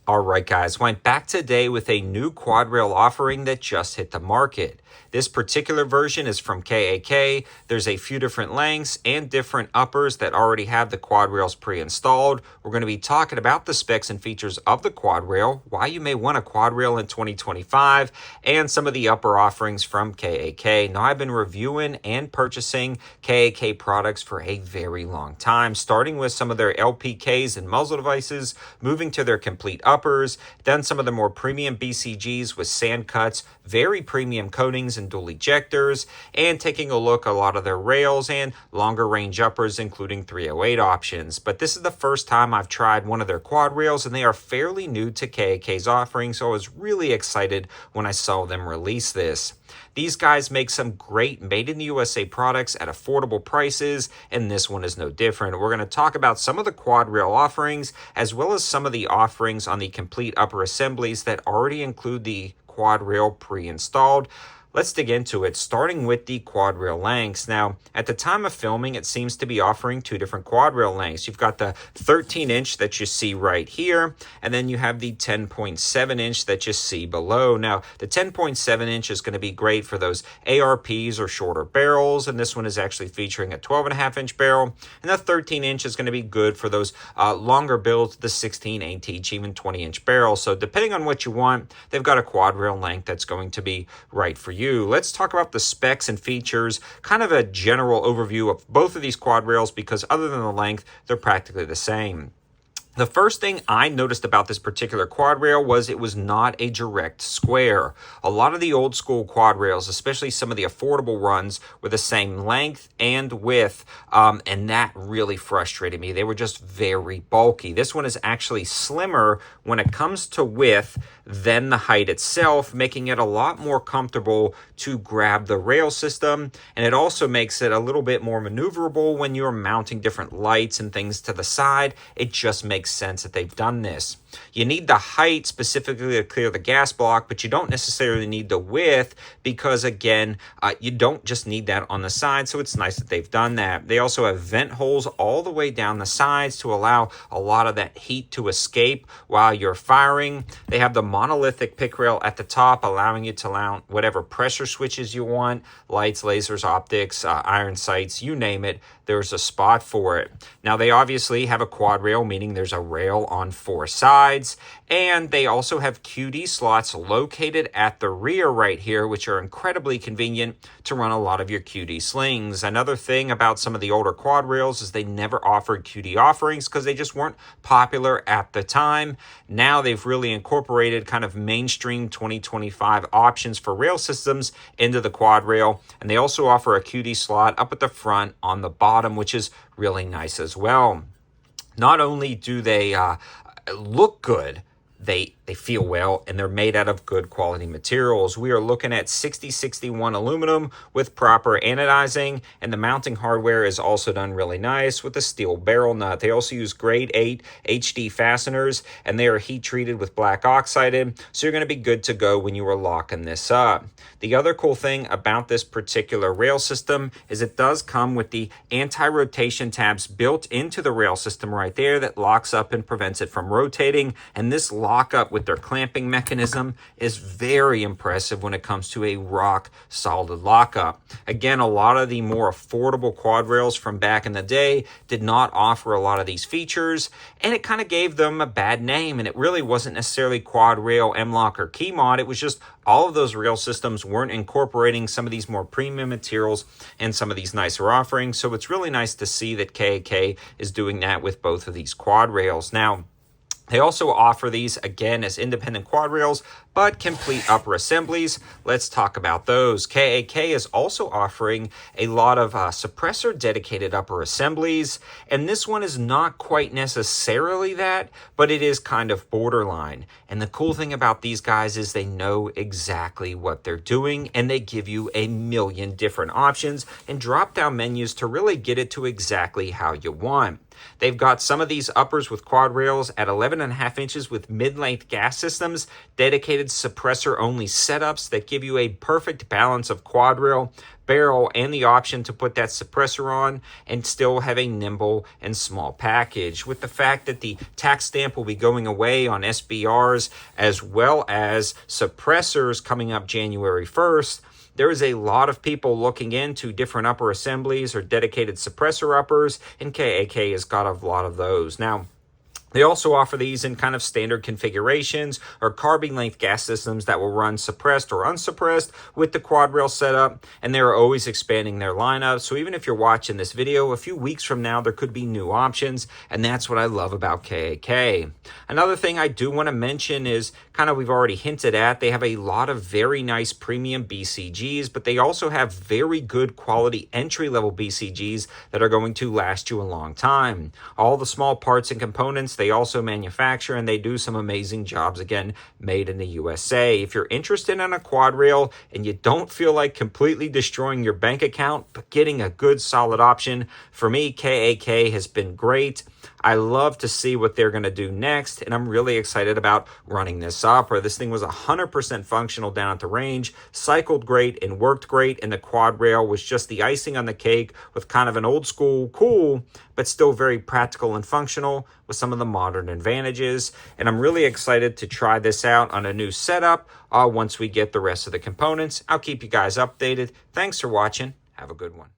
All right, guys, went back today with a new quad rail offering that just hit the market. This particular version is from KAK. There's a few different lengths and different uppers that already have the quad rails pre-installed. We're going to be talking about the specs and features of the quad rail, why you may want a quad rail in 2025, and some of the upper offerings from KAK. Now, I've been reviewing and purchasing KAK products for a very long time, starting with some of their LPKs and muzzle devices, moving to their complete uppers, then some of the more premium BCGs with sand cuts, very premium coatings and dual ejectors, and taking a look at a lot of their rails and longer range uppers, including 308 options. But this is the first time I've tried one of their quad rails, and they are fairly new to KAK's offering, so I was really excited when I saw them release this. These guys make some great made-in-the-USA products at affordable prices, and this one is no different. We're going to talk about some of the quad rail offerings, as well as some of the offerings on the complete upper assemblies that already include the quad rail pre-installed. Let's dig into it, starting with the quad rail lengths. Now, at the time of filming, it seems to be offering two different quad rail lengths. You've got the 13-inch that you see right here, and then you have the 10.7-inch that you see below. Now, the 10.7-inch is going to be great for those ARPs or shorter barrels, and this one is actually featuring a 12.5-inch barrel, and the 13-inch is going to be good for those longer builds, the 16, 18, even 20-inch barrels. So depending on what you want, they've got a quad rail length that's going to be right for you. Let's talk about the specs and features, kind of a general overview of both of these quad rails, because other than the length, they're practically the same. The first thing I noticed about this particular quad rail was it was not a direct square. A lot of the old school quad rails, especially some of the affordable runs, were the same length and width, and that really frustrated me. They were just very bulky. This one is actually slimmer when it comes to width than the height itself, making it a lot more comfortable to grab the rail system, and it also makes it a little bit more maneuverable when you're mounting different lights and things to the side. It just makes sense that they've done this. You need the height specifically to clear the gas block, but you don't necessarily need the width because, again, you don't just need that on the side, so it's nice that they've done that. They also have vent holes all the way down the sides to allow a lot of that heat to escape while you're firing. They have the monolithic pick rail at the top, allowing you to mount whatever pressure switches you want, lights, lasers, optics, iron sights, you name it. There's a spot for it. Now, they obviously have a quad rail, meaning there's a rail on four sides, and they also have QD slots located at the rear right here, which are incredibly convenient to run a lot of your QD slings. Another thing about some of the older quad rails is they never offered QD offerings because they just weren't popular at the time. Now they've really incorporated kind of mainstream 2025 options for rail systems into the quad rail, and they also offer a QD slot up at the front on the bottom, which is really nice as well. Not only do they look good, they feel well, and they're made out of good quality materials. We are looking at 6061 aluminum with proper anodizing, and the mounting hardware is also done really nice with a steel barrel nut. They also use grade 8 HD fasteners, and they are heat treated with black oxide, so you're going to be good to go when you are locking this up. The other cool thing about this particular rail system is it does come with the anti-rotation tabs built into the rail system right there that locks up and prevents it from rotating, and this lockup with their clamping mechanism is very impressive when it comes to a rock solid lockup. Again, a lot of the more affordable quad rails from back in the day did not offer a lot of these features, and it kind of gave them a bad name, and it really wasn't necessarily quad rail, M-Lock, or key mod. It was just all of those rail systems weren't incorporating some of these more premium materials and some of these nicer offerings, so it's really nice to see that KAK is doing that with both of these quad rails. Now, they also offer these, again, as independent quad rails, but complete upper assemblies. Let's talk about those. KAK is also offering a lot of suppressor-dedicated upper assemblies, and this one is not quite necessarily that, but it is kind of borderline. And the cool thing about these guys is they know exactly what they're doing, and they give you a million different options and drop-down menus to really get it to exactly how you want. They've got some of these uppers with quad rails at 11 7.5 inches with mid-length gas systems, dedicated suppressor-only setups that give you a perfect balance of quad rail, barrel, and the option to put that suppressor on and still have a nimble and small package. With the fact that the tax stamp will be going away on SBRs as well as suppressors coming up January 1st, there is a lot of people looking into different upper assemblies or dedicated suppressor uppers, and KAK has got a lot of those. Now, they also offer these in kind of standard configurations or carbine length gas systems that will run suppressed or unsuppressed with the quad rail setup, and they're always expanding their lineup. So even if you're watching this video, a few weeks from now, there could be new options, and that's what I love about KAK. Another thing I do want to mention is kind of we've already hinted at, they have a lot of very nice premium BCGs, but they also have very good quality entry-level BCGs that are going to last you a long time. All the small parts and components they also manufacture, and they do some amazing jobs, again, made in the USA. If you're interested in a quad rail and you don't feel like completely destroying your bank account, but getting a good solid option, for me, KAK has been great. I love to see what they're going to do next, and I'm really excited about running this opera. This thing was 100% functional down at the range, cycled great and worked great, and the quad rail was just the icing on the cake with kind of an old school cool, but still very practical and functional with some of the modern advantages. And I'm really excited to try this out on a new setup once we get the rest of the components. I'll keep you guys updated. Thanks for watching. Have a good one.